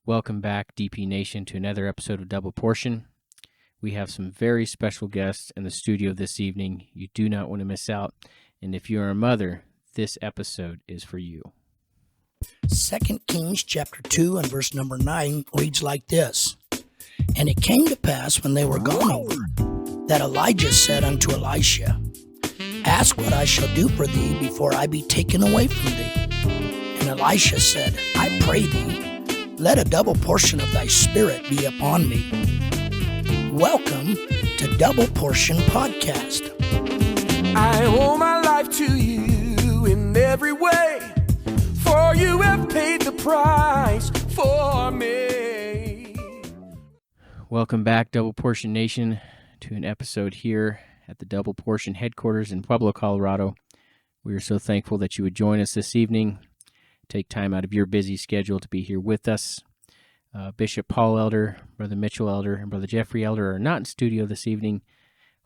Welcome back, DP Nation, to another episode of Double Portion. We have some very special guests in the studio this evening. You do not want to miss out. And if you're a mother, this episode is for you. 2 Kings chapter 2 and verse number 9 reads like this. And it came to pass when they were gone over, that Elijah said unto Elisha, Ask what I shall do for thee before I be taken away from thee. And Elisha said, I pray thee, let a double portion of thy spirit be upon me. Welcome to Double Portion Podcast. I owe my life to you in every way, for you have paid the price for me. Welcome back, Double Portion Nation, to an episode here at the Double Portion headquarters in Pueblo, Colorado. We are so thankful that you would join us this evening. Take time out of your busy schedule to be here with us. Bishop Paul Elder, Brother Mitchell Elder, and Brother Jeffrey Elder are not in studio this evening.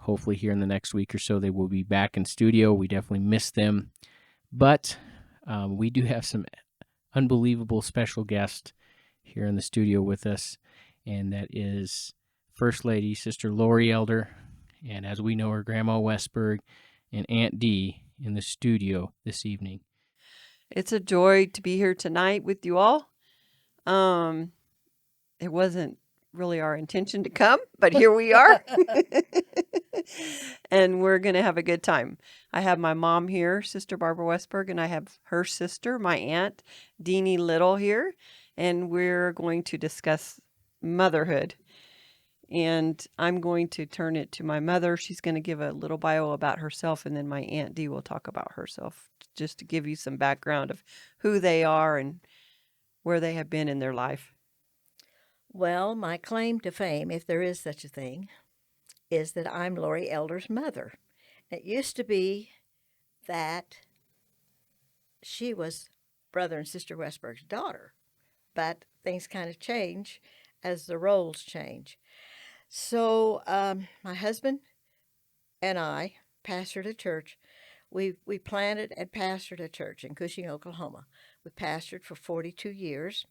Hopefully here in the next week or so they will be back in studio. We definitely miss them. But we do have some unbelievable special guests here in the studio with us, and that is First Lady, Sister Lori Elder, and as we know her, Grandma Westberg, and Aunt Dee in the studio this evening. It's a joy to be here tonight with you all. It wasn't really our intention to come, but here we are. And we're going to have a good time. I have my mom here, Sister Barbara Westberg, and I have her sister, my aunt, Deanie Little here, and we're going to discuss motherhood. And I'm going to turn it to my mother. She's going to give a little bio about herself, and then my Aunt Dee will talk about herself, just to give you some background of who they are and where they have been in their life. Well, my claim to fame, if there is such a thing, is that I'm Lori Elder's mother. It used to be that she was Brother and Sister Westberg's daughter, but things kind of change as the roles change. So my husband and I pastored a church. We planted and pastored a church in Cushing, Oklahoma. We pastored for 42 years,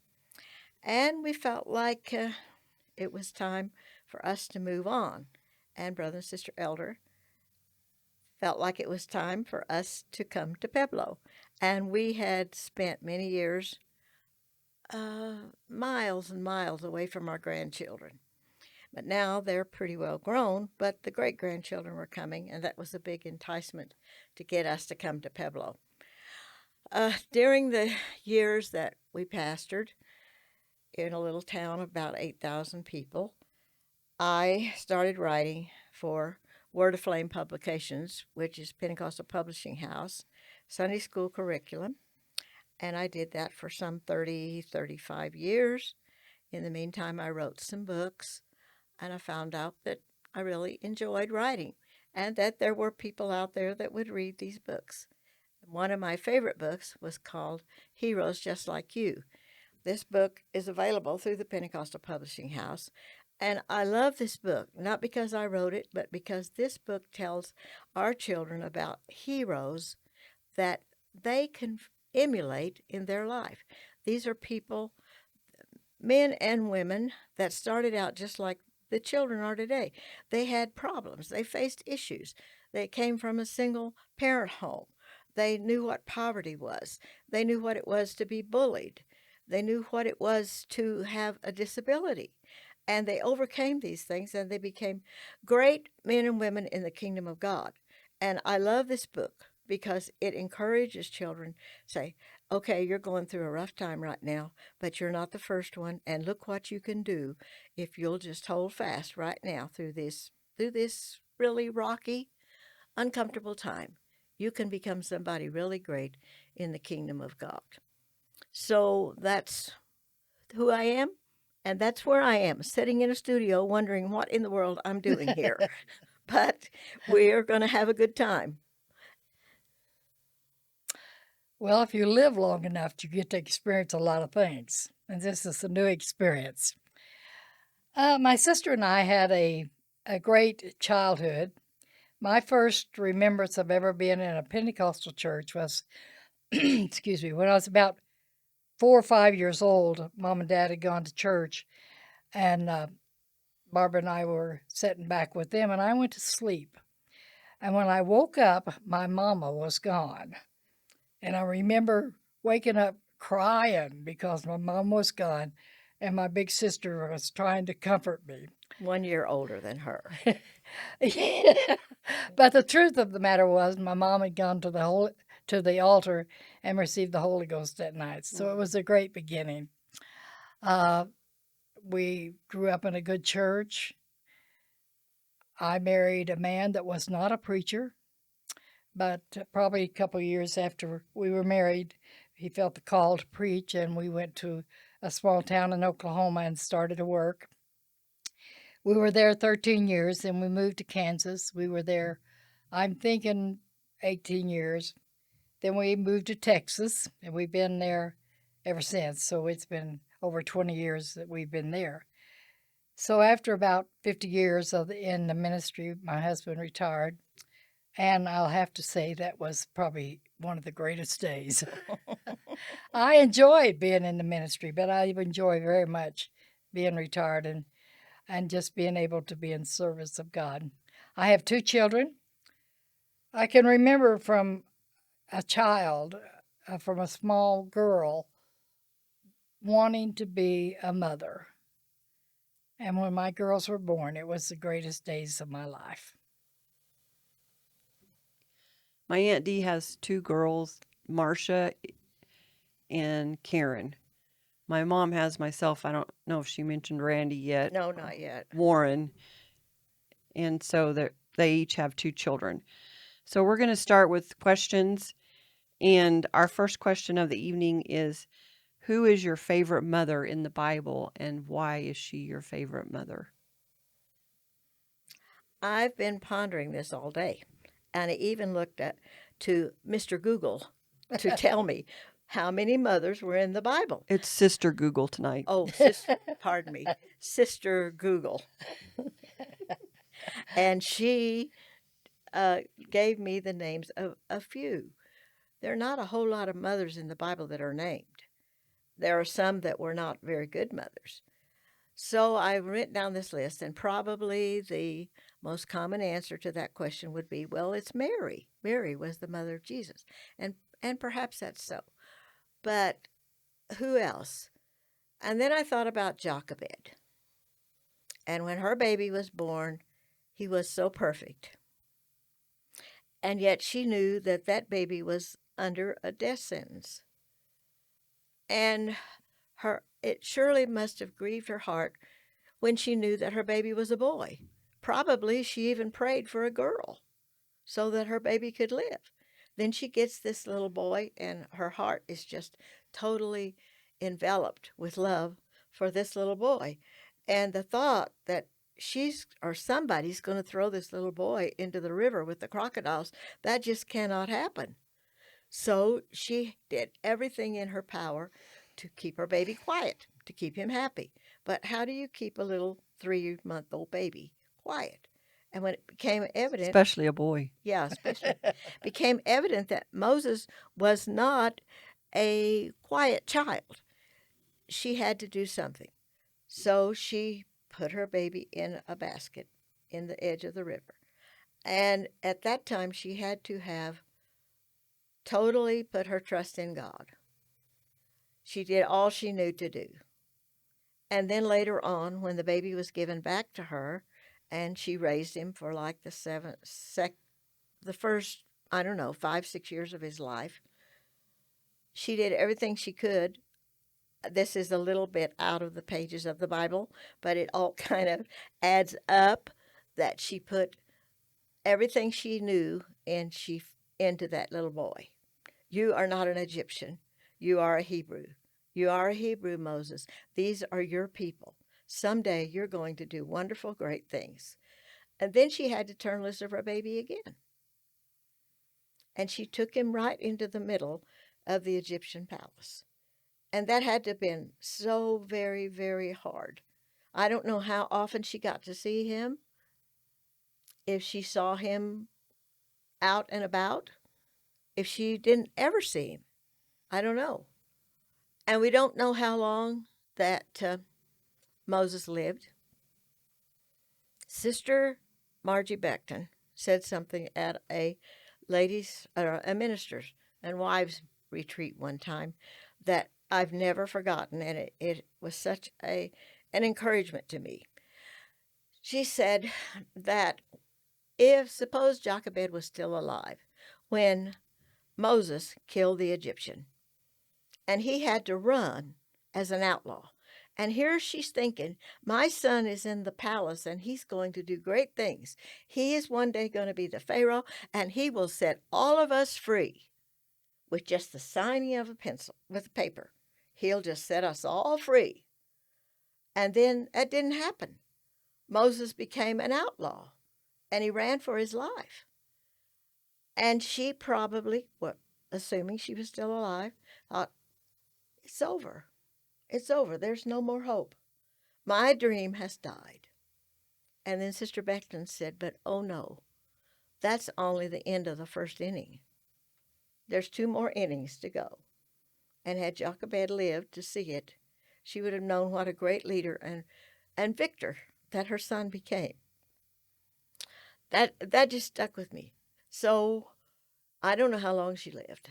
and we felt like it was time for us to move on. And Brother and Sister Elder felt like it was time for us to come to Pueblo. And we had spent many years miles and miles away from our grandchildren. But now they're pretty well grown, but the great-grandchildren were coming, and that was a big enticement to get us to come to Pueblo. During the years that we pastored in a little town of about 8,000 people, I started writing for Word of Flame Publications, which is Pentecostal Publishing House, Sunday school curriculum, and I did that for some 35 years. In the meantime, I wrote some books, and I found out that I really enjoyed writing and that there were people out there that would read these books. One of my favorite books was called Heroes Just Like You. This book is available through the Pentecostal Publishing House, and I love this book, not because I wrote it, but because this book tells our children about heroes that they can emulate in their life. These are people, men and women, that started out just like the children are today. They had problems. They faced issues. They came from a single parent home. They knew what poverty was. They knew what it was to be bullied. They knew what it was to have a disability. And they overcame these things, and they became great men and women in the kingdom of God. And I love this book because it encourages children, say, okay, you're going through a rough time right now, but you're not the first one, and look what you can do if you'll just hold fast right now through this really rocky, uncomfortable time. You can become somebody really great in the kingdom of God. So that's who I am, and that's where I am, sitting in a studio wondering what in the world I'm doing here. But we're going to have a good time. Well, if you live long enough, you get to experience a lot of things, and this is a new experience. My sister and I had a great childhood. My first remembrance of ever being in a Pentecostal church was, excuse me, when I was about 4 or 5 years old, Mom and Dad had gone to church, and Barbara and I were sitting back with them, and I went to sleep. And when I woke up, my mama was gone. And I remember waking up crying because my mom was gone, and my big sister was trying to comfort me. 1 year older than her. Yeah. But the truth of the matter was, my mom had gone to the altar and received the Holy Ghost that night. So it was a great beginning. We grew up in a good church. I married a man that was not a preacher, but probably a couple of years after we were married, he felt the call to preach, and we went to a small town in Oklahoma and started to work. We were there 13 years, then we moved to Kansas. We were there, I'm thinking, 18 years. Then we moved to Texas, and we've been there ever since. So it's been over 20 years that we've been there. So after about 50 years in the ministry, my husband retired. And I'll have to say that was probably one of the greatest days. I enjoyed being in the ministry, but I enjoy very much being retired and just being able to be in service of God. I have 2 children. I can remember from a child, from a small girl, wanting to be a mother. And when my girls were born, it was the greatest days of my life. My Aunt Dee has 2 girls, Marcia and Karen. My mom has myself. I don't know if she mentioned Randy yet. No, not yet. Warren. And so they each have 2 children. So we're going to start with questions. And our first question of the evening is, who is your favorite mother in the Bible, and why is she your favorite mother? I've been pondering this all day, and I even looked to Mr. Google to tell me how many mothers were in the Bible. It's Sister Google tonight. Oh, pardon me, Sister Google. And she gave me the names of a few. There are not a whole lot of mothers in the Bible that are named. There are some that were not very good mothers. So I went down this list, and probably the most common answer to that question would be, well, it's Mary. Mary was the mother of Jesus. And perhaps that's so. But who else? And then I thought about Jochebed. And when her baby was born, he was so perfect. And yet she knew that that baby was under a death sentence. And it surely must have grieved her heart when she knew that her baby was a boy. Probably she even prayed for a girl so that her baby could live. Then she gets this little boy, and her heart is just totally enveloped with love for this little boy. And the thought that somebody's going to throw this little boy into the river with the crocodiles, that just cannot happen. So she did everything in her power to keep her baby quiet, to keep him happy. But how do you keep a little 3-month-old baby quiet? And when it became evident, Especially a boy. yeah, especially, became evident that Moses was not a quiet child, she had to do something. So she put her baby in a basket in the edge of the river. And at that time, she had to have totally put her trust in God. She did all she knew to do. And then later on, when the baby was given back to her, and she raised him for like the first, 5-6 years of his life, she did everything she could. This is a little bit out of the pages of the Bible, but it all kind of adds up that she put everything she knew into that little boy. You are not an Egyptian. You are a Hebrew. You are a Hebrew, Moses. These are your people. Someday you're going to do wonderful, great things. And then she had to turn loose of her baby again. And she took him right into the middle of the Egyptian palace. And that had to have been so very, very hard. I don't know how often she got to see him, if she saw him out and about, if she didn't ever see him. I don't know. And we don't know how long that Moses lived. Sister Margie Beckton said something at a ladies, a ministers and wives retreat one time that I've never forgotten, and it was such an encouragement to me. She said that if suppose Jochebed was still alive when Moses killed the Egyptian, and he had to run as an outlaw. And here she's thinking, my son is in the palace and he's going to do great things. He is one day going to be the Pharaoh, and he will set all of us free with just the signing of a pencil, with a paper. He'll just set us all free. And then that didn't happen. Moses became an outlaw and he ran for his life. And she probably, well, assuming she was still alive, thought, it's over. It's over. There's no more hope. My dream has died. And then Sister Beckton said, but oh no, that's only the end of the first inning. There's 2 more innings to go. And had Jochebed lived to see it, she would have known what a great leader and victor that her son became. That just stuck with me. So I don't know how long she lived,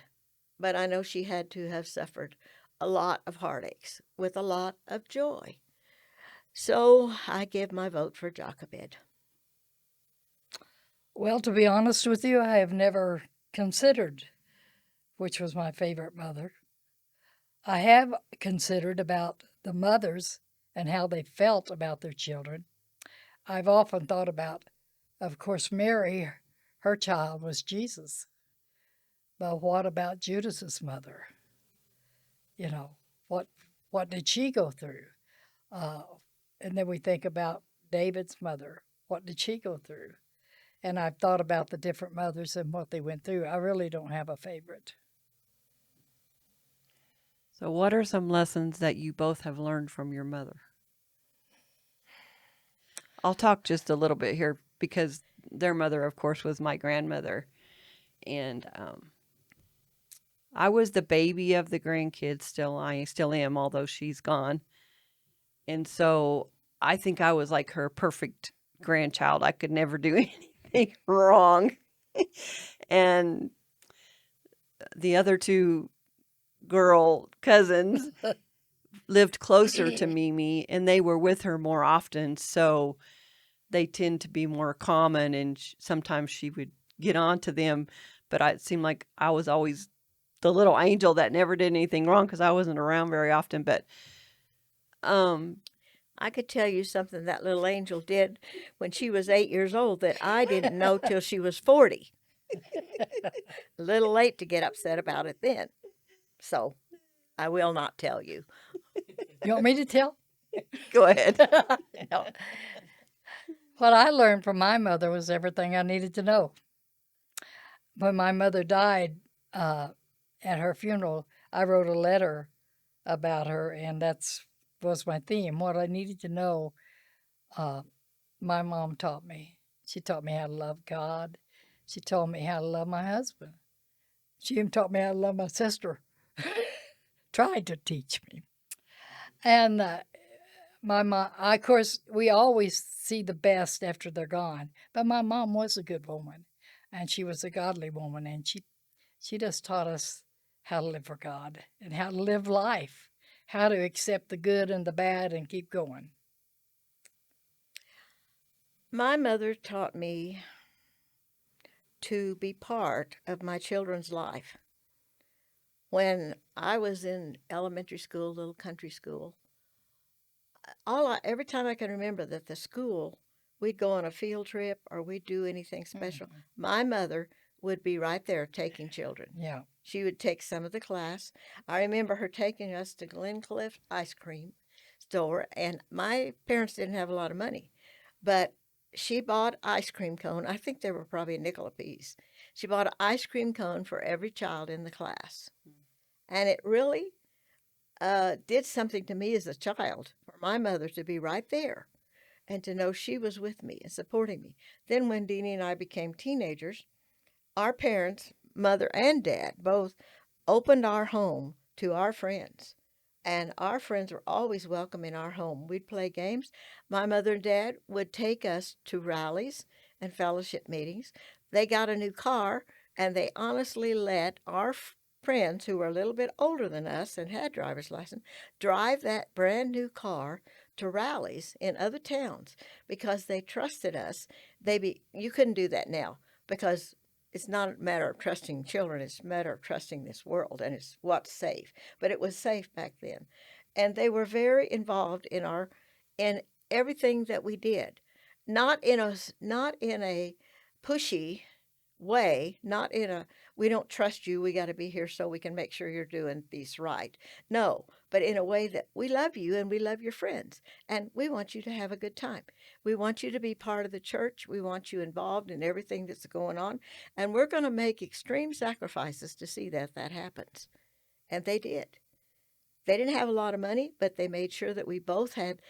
but I know she had to have suffered a lot of heartaches with a lot of joy. So I give my vote for Jochebed. Well, to be honest with you, I have never considered which was my favorite mother. I have considered about the mothers and how they felt about their children. I've often thought about, of course, Mary, her child was Jesus. But what about Judas's mother? You know, what did she go through? And then we think about David's mother. What did she go through? And I've thought about the different mothers and what they went through. I really don't have a favorite. So, what are some lessons that you both have learned from your mother? I'll talk just a little bit here because their mother, of course, was my grandmother. And I was the baby of the grandkids still. I still am, although she's gone. And so I think I was like her perfect grandchild. I could never do anything wrong. And the other 2 girl cousins lived closer to Mimi, and they were with her more often. So they tend to be more common, and sometimes she would get on to them. But it seemed like I was always the little angel that never did anything wrong because I wasn't around very often. But I could tell you something that little angel did when she was 8 years old that I didn't know till she was 40. A little late to get upset about it then. So I will not tell you. You want me to tell? go ahead. No. What I learned from my mother was everything I needed to know. When my mother died, at her funeral, I wrote a letter about her, and that's was my theme. What I needed to know, my mom taught me. She taught me how to love God. She taught me how to love my husband. She even taught me how to love my sister. Tried to teach me. And my mom, of course, we always see the best after they're gone. But my mom was a good woman, and she was a godly woman, and she just taught us how to live for God and how to live life, how to accept the good and the bad and keep going. My mother taught me to be part of my children's life. When I was in elementary school, little country school, every time I can remember that the school, we'd go on a field trip or we'd do anything special, my mother would be right there taking children. Yeah. She would take some of the class. I remember her taking us to Glencliff ice cream store, and my parents didn't have a lot of money, but she bought ice cream cone. I think they were probably a nickel apiece. She bought an ice cream cone for every child in the class. And it really did something to me as a child for my mother to be right there and to know she was with me and supporting me. Then when Deanie and I became teenagers, our parents, mother and dad, both opened our home to our friends. And our friends were always welcome in our home. We'd play games. My mother and dad would take us to rallies and fellowship meetings. They got a new car, and they honestly let our friends who were a little bit older than us and had driver's license drive that brand new car to rallies in other towns because they trusted us. You couldn't do that now because it's not a matter of trusting children, it's a matter of trusting this world and it's what's safe. But it was safe back then. And they were very involved in everything that we did. Not in a pushy way, not in a we don't trust you, we got to be here so we can make sure you're doing these right. No, but in a way that we love you and we love your friends and we want you to have a good time. We want you to be part of the church. We want you involved in everything that's going on, and we're going to make extreme sacrifices to see that happens. And they did. They didn't have a lot of money, but they made sure that we both had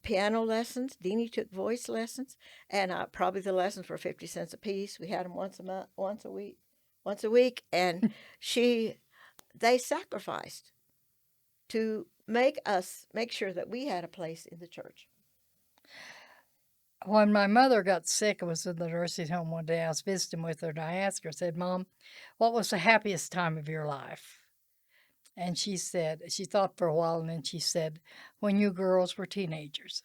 piano lessons. Deanie took voice lessons, and probably the lessons were 50 cents a piece. We had them once a week, and they sacrificed to make sure that we had a place in the church. When my mother got sick and was in the nursing home one day, I was visiting with her, and I asked her, I said, Mom, what was the happiest time of your life? And she said, she thought for a while, and then she said, when you girls were teenagers.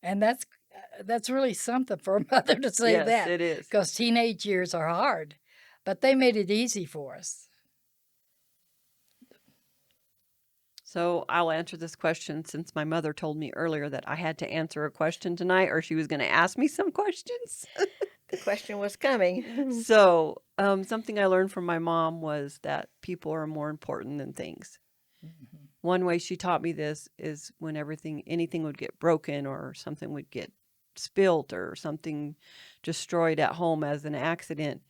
And that's really something for a mother to say Yes, that. it is. Because teenage years are hard, but they made it easy for us. So I'll answer this question since my mother told me earlier that I had to answer a question tonight or she was going to ask me some questions. The question was coming. So something I learned from my mom was that people are more important than things. Mm-hmm. One way she taught me this is when anything would get broken or something would get spilt or something destroyed at home as an accident,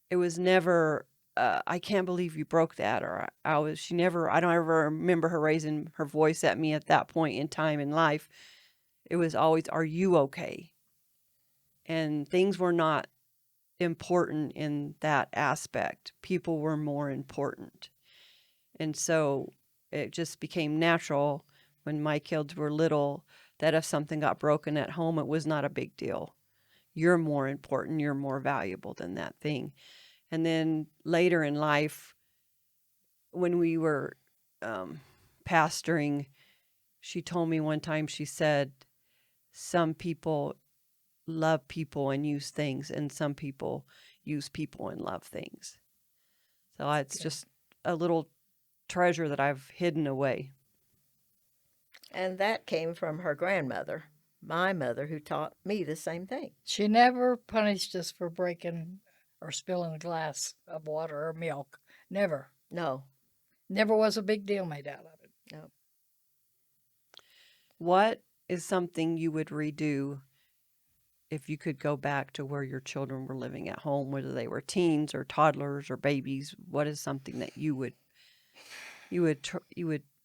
it was never, I can't believe you broke that. Or I don't ever remember her raising her voice at me at that point in time in life. It was always, are you okay? And things were not important in that aspect. People were more important. And so it just became natural when my kids were little that if something got broken at home, it was not a big deal. You're more important. You're more valuable than that thing. And then later in life, when we were pastoring, she told me one time, she said, some people love people and use things, and some people use people and love things. So it's just a little treasure that I've hidden away. And that came from her grandmother, my mother, who taught me the same thing. She never punished us for breaking or spilling a glass of water or milk. Never. No. Never was a big deal made out of it. No. What is something you would redo if you could go back to where your children were living at home, whether they were teens or toddlers or babies? What is something that you would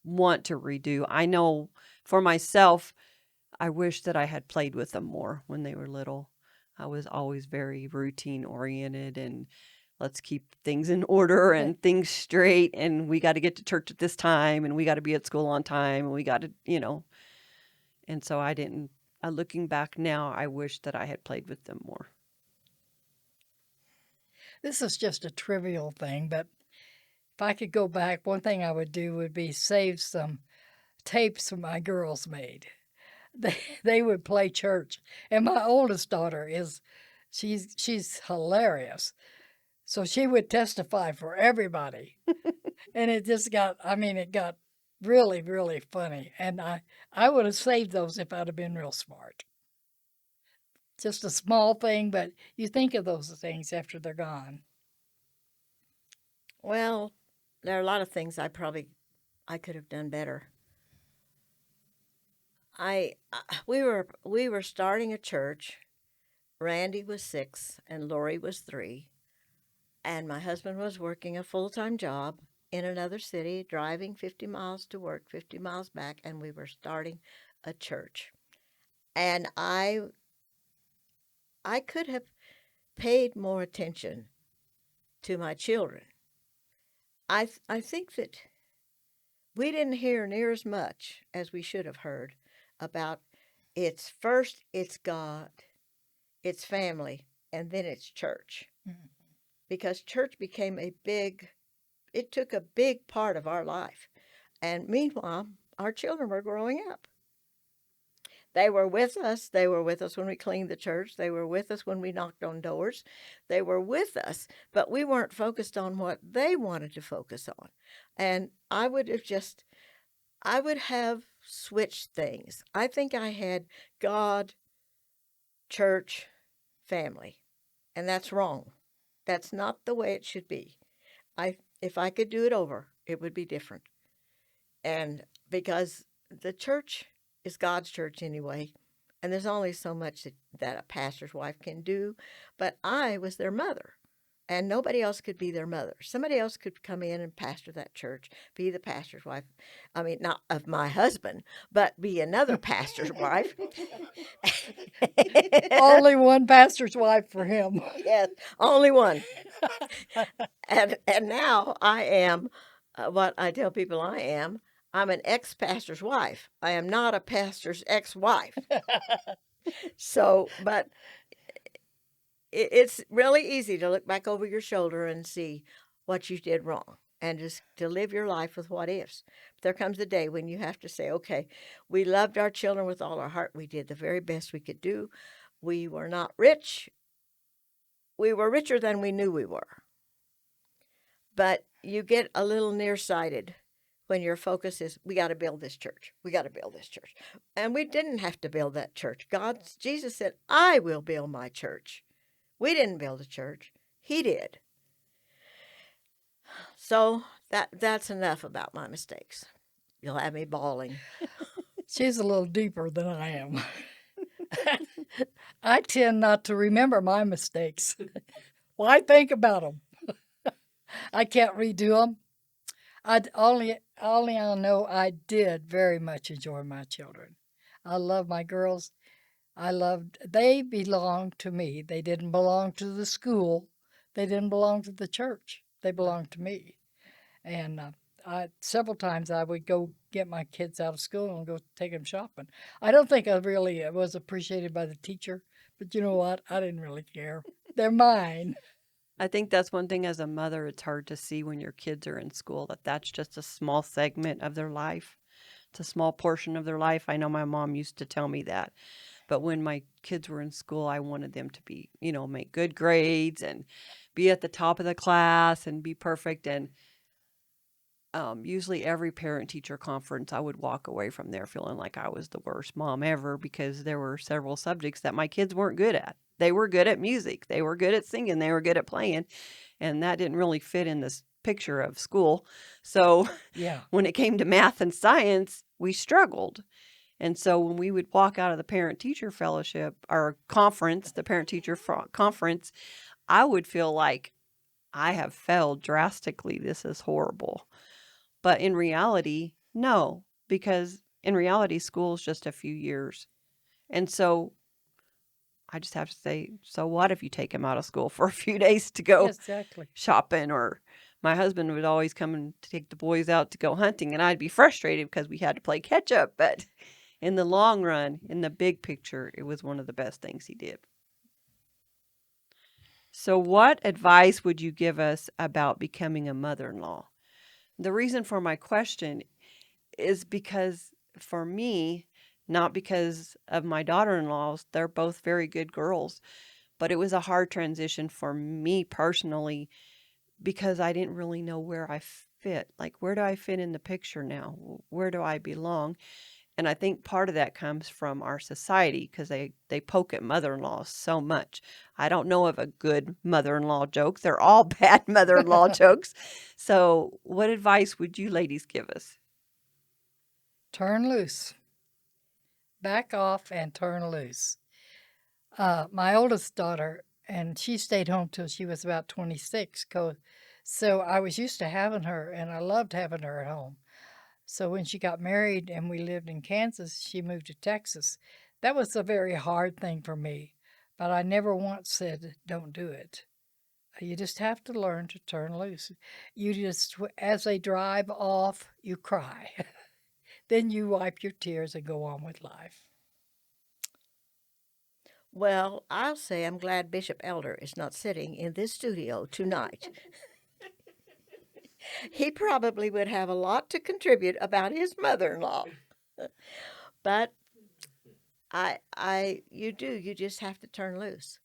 want to redo? I know for myself, I wish that I had played with them more when they were little. I was always very routine oriented and let's keep things in order and things straight, and we got to get to church at this time and we got to be at school on time and we got to, and so I didn't. Looking back now, I wish that I had played with them more. This is just a trivial thing, but if I could go back, one thing I would do would be save some tapes my girls made. They would play church, and my oldest daughter she's hilarious, so she would testify for everybody, and it got really, really funny, and I would have saved those if I'd have been real smart. Just a small thing, but you think of those things after they're gone. Well, there are a lot of things I could have done better. We were starting a church. Randy was 6 and Lori was 3, and my husband was working a full-time job in another city, driving 50 miles to work, 50 miles back, and we were starting a church. And I could have paid more attention to my children. I think that we didn't hear near as much as we should have heard about it's God, it's family, and then it's church. Because church became it took a big part of our life. And meanwhile, our children were growing up. They were with us. They were with us when we cleaned the church. They were with us when we knocked on doors. They were with us, but we weren't focused on what they wanted to focus on. And I would have switched things. I think I had God, church, family, and that's wrong. That's not the way it should be. If I could do it over, it would be different. And because the church is God's church anyway, and there's only so much that a pastor's wife can do, but I was their mother, and nobody else could be their mother. Somebody else could come in and pastor that church, be the pastor's wife. I mean, not of my husband, but be another pastor's wife. Only one pastor's wife for him. Yes, only one. And now I am what I tell people I am. I'm an ex-pastor's wife. I am not a pastor's ex-wife. So, but it's really easy to look back over your shoulder and see what you did wrong and just to live your life with what ifs. But there comes a day when you have to say, okay, we loved our children with all our heart. We did the very best we could do. We were not rich. We were richer than we knew we were. But you get a little nearsighted when your focus is, we got to build this church. We got to build this church. And we didn't have to build that church. Jesus said, I will build my church. We didn't build a church. He did. So that's enough about my mistakes. You'll have me bawling. She's a little deeper than I am. I tend not to remember my mistakes. Why think about them? I can't redo them. I know I did very much enjoy my children. I love my girls. They belonged to me. They didn't belong to the school. They didn't belong to the church. They belonged to me. And several times I would go get my kids out of school and go take them shopping. I don't think I really was appreciated by the teacher, but you know what? I didn't really care. They're mine. I think that's one thing as a mother, it's hard to see when your kids are in school that that's just a small segment of their life. It's a small portion of their life. I know my mom used to tell me that. But when my kids were in school, I wanted them to be, make good grades and be at the top of the class and be perfect. And usually every parent-teacher conference, I would walk away from there feeling like I was the worst mom ever because there were several subjects that my kids weren't good at. They were good at music. They were good at singing. They were good at playing. And that didn't really fit in this picture of school. So Yeah. when it came to math and science, we struggled. And so when we would walk out of the parent-teacher fellowship or conference, the parent-teacher conference, I would feel like I have failed drastically. This is horrible. But in reality, no, because in reality, school is just a few years. And so I just have to say, so what if you take him out of school for a few days to go Exactly. shopping? Or my husband would always come and take the boys out to go hunting, and I'd be frustrated because we had to play catch up. But in the long run, in the big picture, it was one of the best things he did. So what advice would you give us about becoming a mother-in-law? The reason for my question is because for me, not because of my daughter-in-laws, they're both very good girls, but it was a hard transition for me personally because I didn't really know where I fit. Like, where do I fit in the picture now? Where do I belong? And I think part of that comes from our society because they poke at mother-in-laws so much. I don't know of a good mother-in-law joke. They're all bad mother-in-law jokes. So what advice would you ladies give us? Turn loose. Back off and turn loose. My oldest daughter, and she stayed home till she was about 26. So I was used to having her, and I loved having her at home. So when she got married and we lived in Kansas, she moved to Texas. That was a very hard thing for me, but I never once said, don't do it. You just have to learn to turn loose. You just, as they drive off, you cry. Then you wipe your tears and go on with life. Well, I'll say I'm glad Bishop Elder is not sitting in this studio tonight. He probably would have a lot to contribute about his mother-in-law. But you just have to turn loose.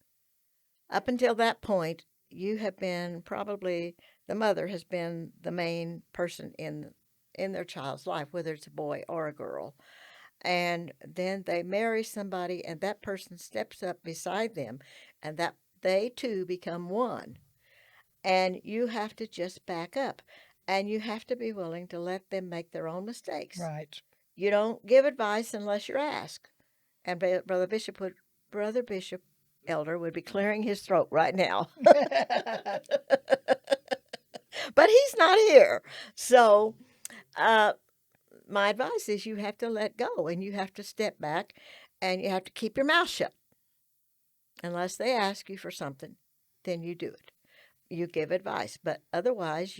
Up until that point, you have been probably, the mother has been the main person in their child's life, whether it's a boy or a girl. And then they marry somebody, and that person steps up beside them, and that they too become one. And you have to just back up, and you have to be willing to let them make their own mistakes. Right. You don't give advice unless you're asked. And Brother Bishop Elder would be clearing his throat right now. But he's not here. So my advice is you have to let go, and you have to step back, and you have to keep your mouth shut. Unless they ask you for something, then you do it. You give advice. But otherwise,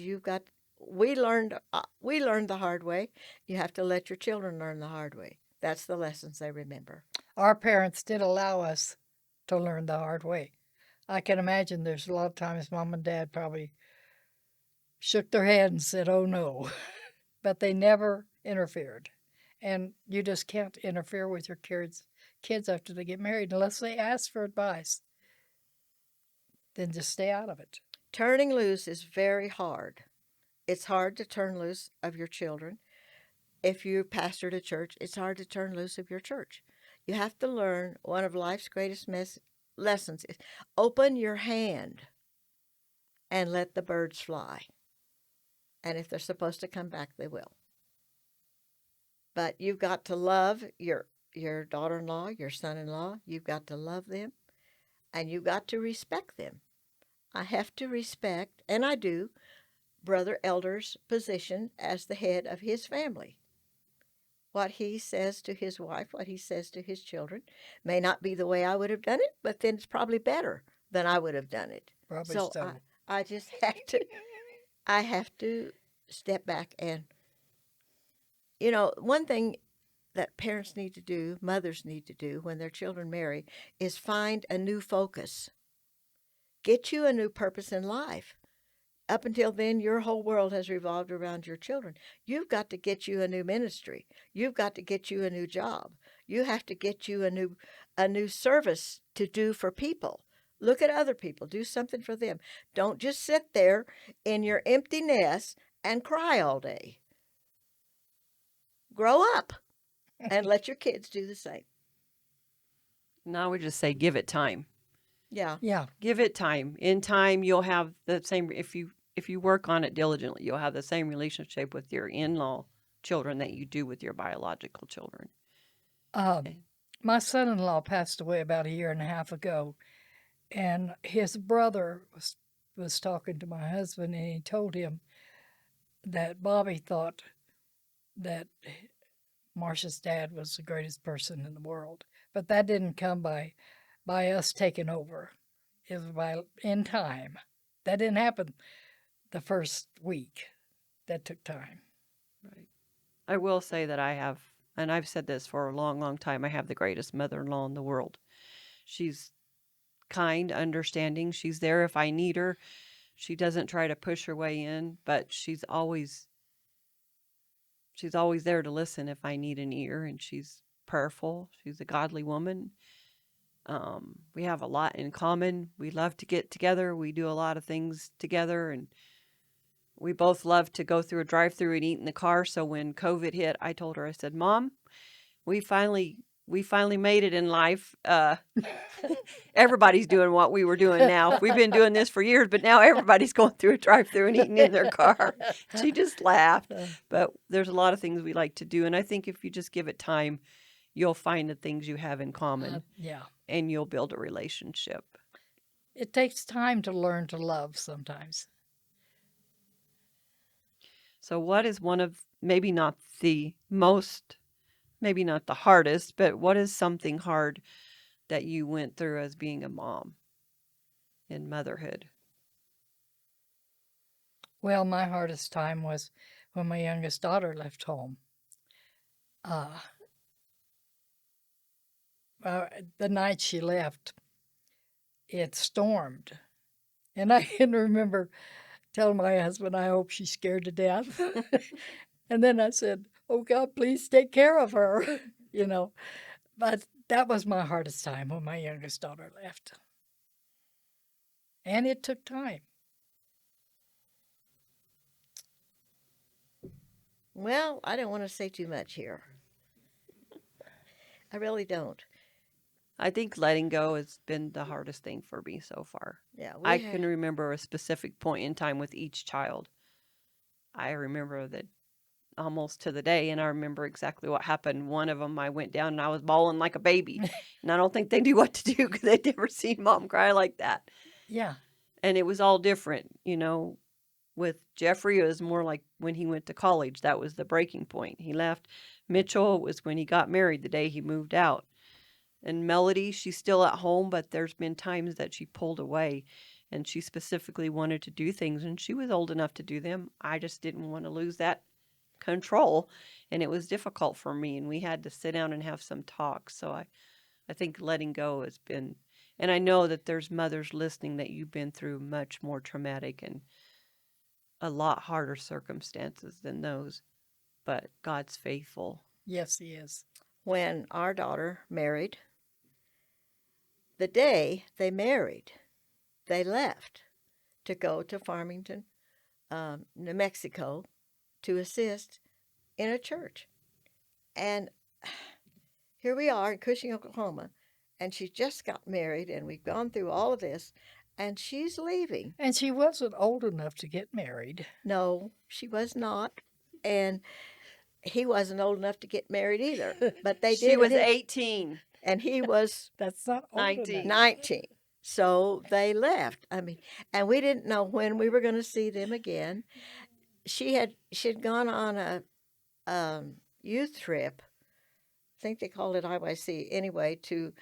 we learned the hard way. You have to let your children learn the hard way. That's the lessons they remember. Our parents did allow us to learn the hard way. I can imagine there's a lot of times Mom and Dad probably shook their head and said, "Oh no," but they never interfered. And you just can't interfere with your kids after they get married unless they ask for advice. Then just stay out of it. Turning loose is very hard. It's hard to turn loose of your children. If you pastored a church, it's hard to turn loose of your church. You have to learn one of life's greatest lessons is open your hand and let the birds fly. And if they're supposed to come back, they will. But you've got to love your daughter-in-law, your son-in-law. You've got to love them, and you've got to respect them. I have to respect, and I do, Brother Elder's position as the head of his family. What he says to his wife, what he says to his children, may not be the way I would have done it, but then it's probably better than I would have done it. Probably So so. I just have to step back and, one thing that parents need to do, mothers need to do when their children marry is find a new focus. Get you a new purpose in life. Up until then, your whole world has revolved around your children. You've got to get you a new ministry. You've got to get you a new job. You have to get you a new service to do for people. Look at other people. Do something for them. Don't just sit there in your empty nest and cry all day. Grow up and let your kids do the same. Now we just say give it time. Yeah. Yeah. Give it time. In time, you'll have the same. If you work on it diligently, you'll have the same relationship with your in-law children that you do with your biological children. My son-in-law passed away about 1.5 years ago, and his brother was talking to my husband, and he told him that Bobby thought that Marcia's dad was the greatest person in the world, but that didn't come by us taking over. It was in time. That didn't happen the first week. That took time. Right. I will say that I have, and I've said this for a long, long time, I have the greatest mother-in-law in the world. She's kind, understanding. She's there if I need her. She doesn't try to push her way in, but she's always there to listen if I need an ear, and she's prayerful. She's a godly woman. We have a lot in common. We love to get together. We do a lot of things together, and we both love to go through a drive-through and eat in the car. So when COVID hit, I told her, I said, "Mom, we finally made it in life. Everybody's doing what we were doing now. We've been doing this for years, but now everybody's going through a drive-through and eating in their car." She just laughed. But there's a lot of things we like to do, and I think if you just give it time, you'll find the things you have in common. Yeah. And you'll build a relationship. It takes time to learn to love sometimes. So what is one of, maybe not the hardest, but what is something hard that you went through as being a mom in motherhood? Well, my hardest time was when my youngest daughter left home. Uh, the night she left, it stormed. And I can remember telling my husband, I hope she's scared to death. And then I said, oh God, please take care of her, you know. But that was my hardest time when my youngest daughter left. And it took time. Well, I don't want to say too much here. I really don't. I think letting go has been the hardest thing for me so far. Yeah, I can remember a specific point in time with each child. I remember that almost to the day, and I remember exactly what happened. One of them, I went down and I was bawling like a baby. And I don't think they knew what to do because they'd never seen mom cry like that. Yeah. And it was all different, you know. With Jeffrey, it was more like when he went to college. That was the breaking point. He left. Mitchell was when he got married, the day he moved out. And Melody, she's still at home, but there's been times that she pulled away and she specifically wanted to do things, and she was old enough to do them. I just didn't want to lose that control, and it was difficult for me, and we had to sit down and have some talks. So I think letting go has been, and I know that there's mothers listening that you've been through much more traumatic and a lot harder circumstances than those, but God's faithful. Yes, he is. When our daughter married, the day they married, they left to go to Farmington, New Mexico, to assist in a church. And here we are in Cushing, Oklahoma, and she just got married, and we've gone through all of this, and she's leaving. And she wasn't old enough to get married. No, she was not. And he wasn't old enough to get married either. But they did. She was 18. And he was That's not old 19. enough. 19. So they left. I mean, and we didn't know when we were going to see them again. She'd gone on a youth trip. I think they called it IYC anyway, to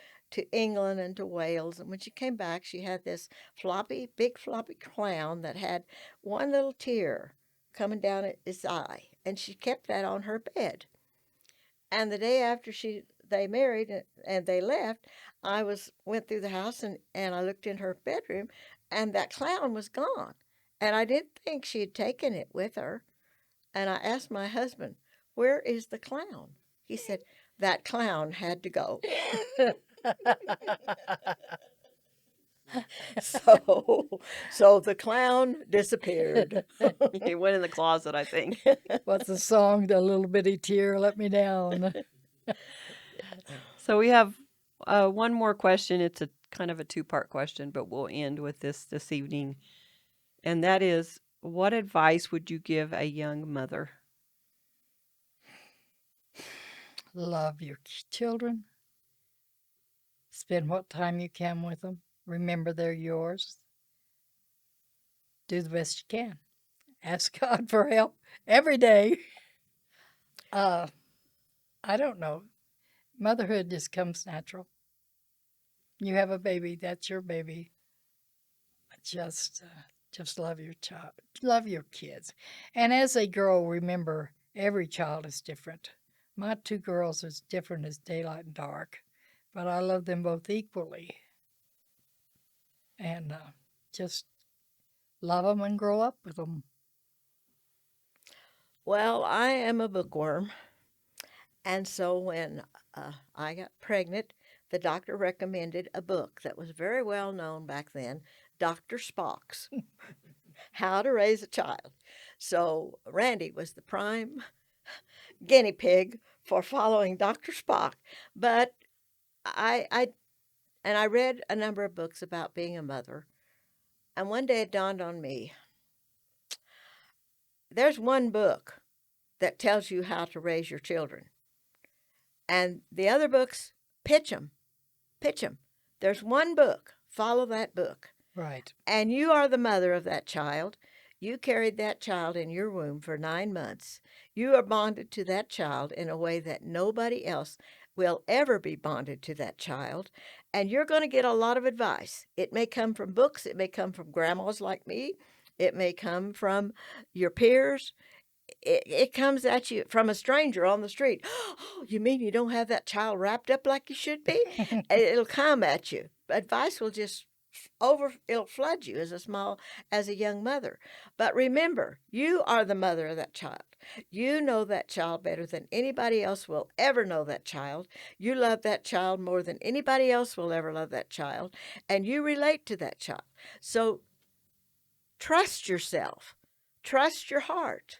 England and to Wales. And when she came back, she had this big floppy clown that had one little tear coming down its eye, and she kept that on her bed. And the day after they married and they left, I went through the house and I looked in her bedroom, and that clown was gone. And I didn't think she had taken it with her. And I asked my husband, "Where is the clown?" He said, "That clown had to go." So the clown disappeared. He went in the closet, I think. What's the song? The little bitty tear let me down. So we have one more question. It's a kind of a two-part question, but we'll end with this evening. And that is, what advice would you give a young mother? Love your children. Spend what time you can with them. Remember they're yours. Do the best you can. Ask God for help every day. I don't know. Motherhood just comes natural. You have a baby, that's your baby. Just love your child. Love your kids. And as they grow, remember, every child is different. My two girls are as different as daylight and dark, but I love them both equally. And just love them and grow up with them. Well, I am a bookworm. And so when I got pregnant, the doctor recommended a book that was very well known back then, Dr. Spock's How to Raise a Child. So Randy was the prime guinea pig for following Dr. Spock. But I read a number of books about being a mother. And one day it dawned on me, there's one book that tells you how to raise your children. And the other books, pitch them. There's one book, follow that book. Right. And you are the mother of that child. You carried that child in your womb for 9 months. You are bonded to that child in a way that nobody else will ever be bonded to that child. And you're going to get a lot of advice. It may come from books. It may come from grandmas like me. It may come from your peers. It comes at you from a stranger on the street. Oh, you mean you don't have that child wrapped up like you should be? It'll come at you. Advice will just it'll flood you as a young mother. But remember, you are the mother of that child. You know that child better than anybody else will ever know that child. You love that child more than anybody else will ever love that child, and you relate to that child. So trust yourself. Trust your heart.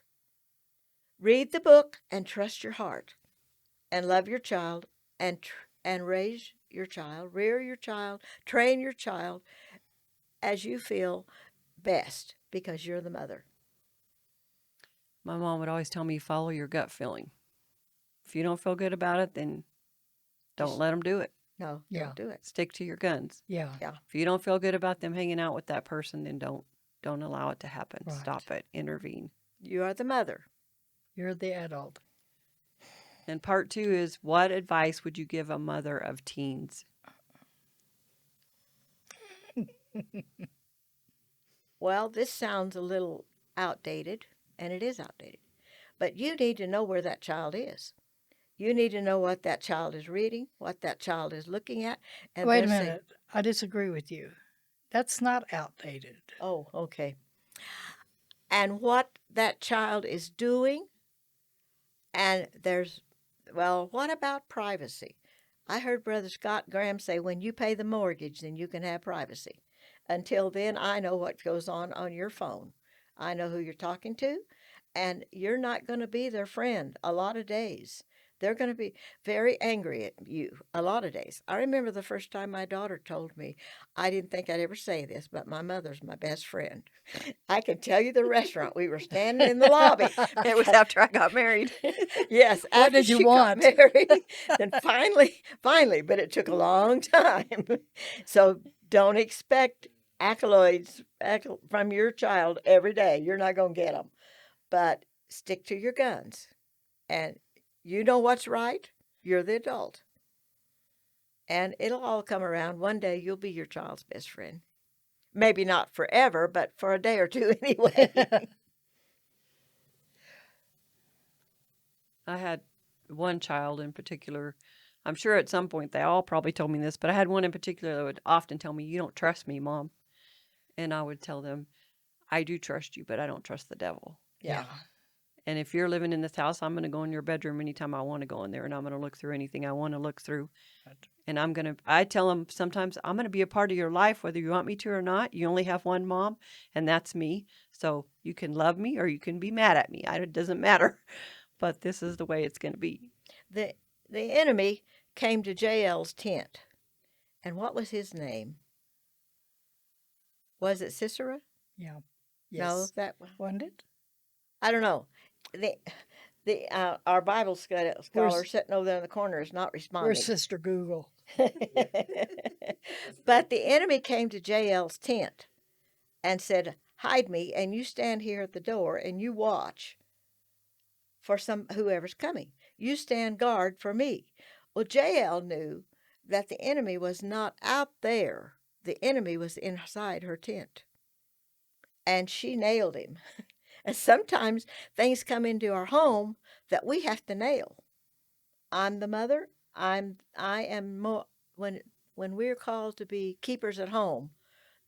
Read the book and trust your heart, and love your child, and raise your child, rear your child, train your child as you feel best, because you're the mother. My mom would always tell me, follow your gut feeling. If you don't feel good about it, then don't let them do it. No, Yeah. don't do it. Stick to your guns. Yeah. Yeah. If you don't feel good about them hanging out with that person, then don't allow it to happen. Right. Stop it. Intervene. You are the mother. You're the adult. And part 2 is, what advice would you give a mother of teens? Well, this sounds a little outdated, and it is outdated. But you need to know where that child is. You need to know what that child is reading, what that child is looking at. And Wait a they're saying, minute. I disagree with you. That's not outdated. oh, okay. And what that child is doing. And what about privacy? I heard Brother Scott Graham say, when you pay the mortgage, then you can have privacy. Until then, I know what goes on your phone. I know who you're talking to, and you're not going to be their friend a lot of days. They're going to be very angry at you a lot of days. I remember the first time my daughter told me, I didn't think I'd ever say this, but my mother's my best friend. I can tell you the restaurant. We were standing in the lobby. It was after I got married. Yes. What after did you she got want? married. Then finally, but it took a long time. So don't expect accolades from your child every day. You're not going to get them. But stick to your guns. And you know what's right. You're the adult. And it'll all come around. One day you'll be your child's best friend. Maybe not forever, but for a day or two anyway. I had one child in particular. I'm sure at some point they all probably told me this, but I had one in particular that would often tell me, you don't trust me, Mom. And I would tell them, I do trust you, but I don't trust the devil. Yeah. And if you're living in this house, I'm going to go in your bedroom anytime I want to go in there, and I'm going to look through anything I want to look through. And I tell them sometimes, I'm going to be a part of your life, whether you want me to or not. You only have one mom, and that's me. So you can love me or you can be mad at me. It doesn't matter. But this is the way it's going to be. The enemy came to Jael's tent. And what was his name? Was it Sisera? Yeah. No, Yes. that Wasn't it? I don't know. Our Bible scholar Where's- sitting over there in the corner is not responding. Where's Sister Google? But the enemy came to Jael's tent and said, hide me, and you stand here at the door and you watch for whoever's coming. You stand guard for me. Well, Jael knew that the enemy was not out there. The enemy was inside her tent. And she nailed him. And sometimes things come into our home that we have to nail. I'm the mother. I am more when we're called to be keepers at home.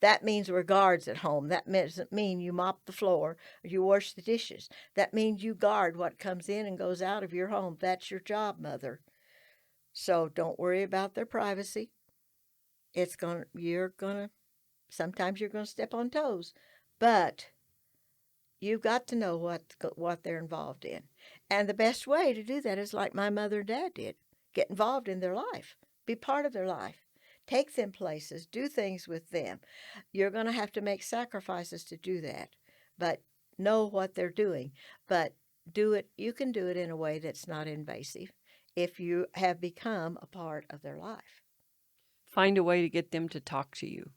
That means we're guards at home. That doesn't mean you mop the floor or you wash the dishes. That means you guard what comes in and goes out of your home. That's your job, mother. So don't worry about their privacy. Sometimes you're gonna step on toes, but you've got to know what they're involved in. And the best way to do that is like my mother and dad did. Get involved in their life. Be part of their life. Take them places. Do things with them. You're going to have to make sacrifices to do that. But know what they're doing. But do it. You can do it in a way that's not invasive if you have become a part of their life. Find a way to get them to talk to you.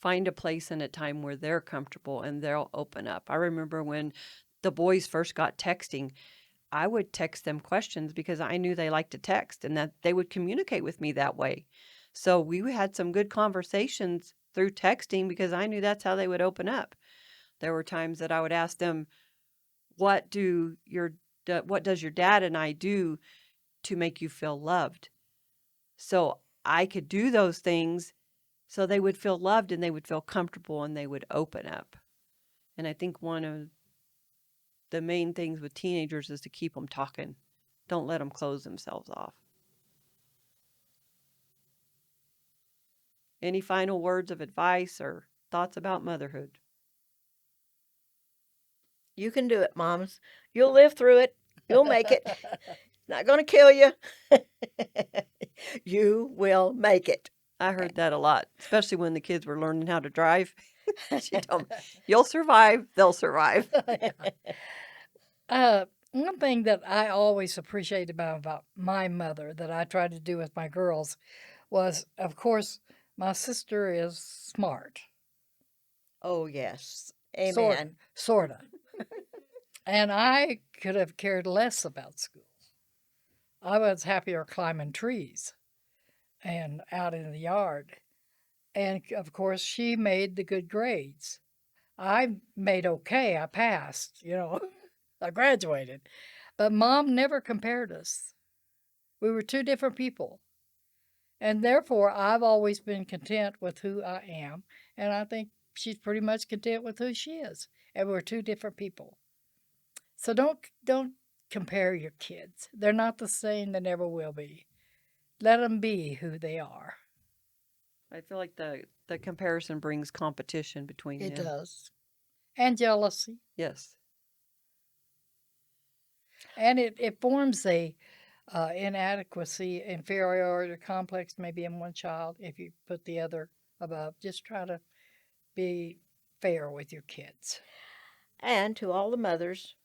Find a place and a time where they're comfortable and they'll open up. I remember when the boys first got texting, I would text them questions because I knew they liked to text and that they would communicate with me that way. So we had some good conversations through texting because I knew that's how they would open up. There were times that I would ask them, what does your dad and I do to make you feel loved? So I could do those things so they would feel loved and they would feel comfortable and they would open up. And I think one of the main things with teenagers is to keep them talking. Don't let them close themselves off. Any final words of advice or thoughts about motherhood? You can do it, moms. You'll live through it. You'll make it. Not going to kill you. You will make it. I heard that a lot, especially when the kids were learning how to drive. She told me, you'll survive, they'll survive. One thing that I always appreciated about my mother that I tried to do with my girls was, of course, my sister is smart. Oh, yes. Amen. Sort of. And I could have cared less about school. I was happier climbing trees and out in the yard. And of course, she made the good grades. I made okay. I passed, I graduated. But Mom never compared us. We were two different people. And therefore, I've always been content with who I am. And I think she's pretty much content with who she is. And we're two different people. So don't compare your kids. They're not the same. They never will be. Let them be who they are. I feel like the comparison brings competition between It them. does. And jealousy. Yes. And it forms a inadequacy, inferiority complex maybe in one child if you put the other above. Just try to be fair with your kids. And to all the mothers,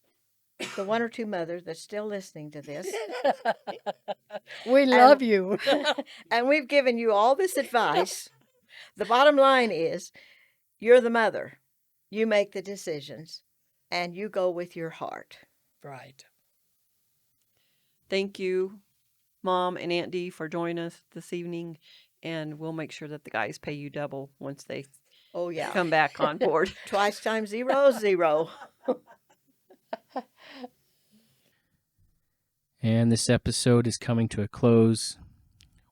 the one or two mothers that's still listening to this, We love you. and we've given you all this advice. The bottom line is, you're the mother. You make the decisions, and you go with your heart. Right. Thank you, Mom and Aunt Dee, for joining us this evening. And we'll make sure that the guys pay you double once they Oh, yeah. come back on board. Twice times 0 is 0. And this episode is coming to a close.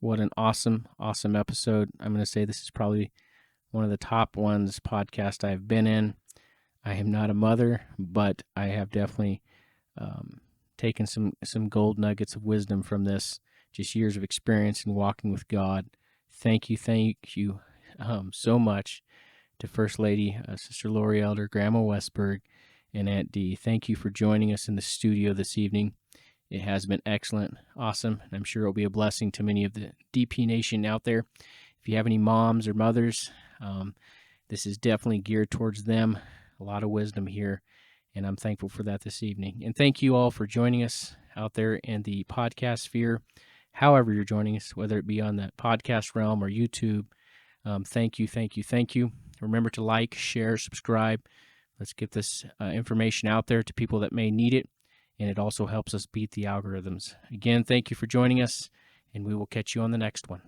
What an awesome, awesome episode. I'm going to say this is probably one of the top ones podcast I've been in. I am not a mother, but I have definitely taken some gold nuggets of wisdom from this. Just years of experience in walking with God. Thank you so much to First Lady, Sister Lori Elder, Grandma Westberg, and Aunt Dee. Thank you for joining us in the studio this evening. It has been excellent, awesome, and I'm sure it'll be a blessing to many of the DP Nation out there. If you have any moms or mothers, this is definitely geared towards them. A lot of wisdom here, and I'm thankful for that this evening. And thank you all for joining us out there in the podcast sphere, however you're joining us, whether it be on the podcast realm or YouTube. Thank you. Remember to like, share, subscribe. Let's get this information out there to people that may need it. And it also helps us beat the algorithms. Again, thank you for joining us, and we will catch you on the next one.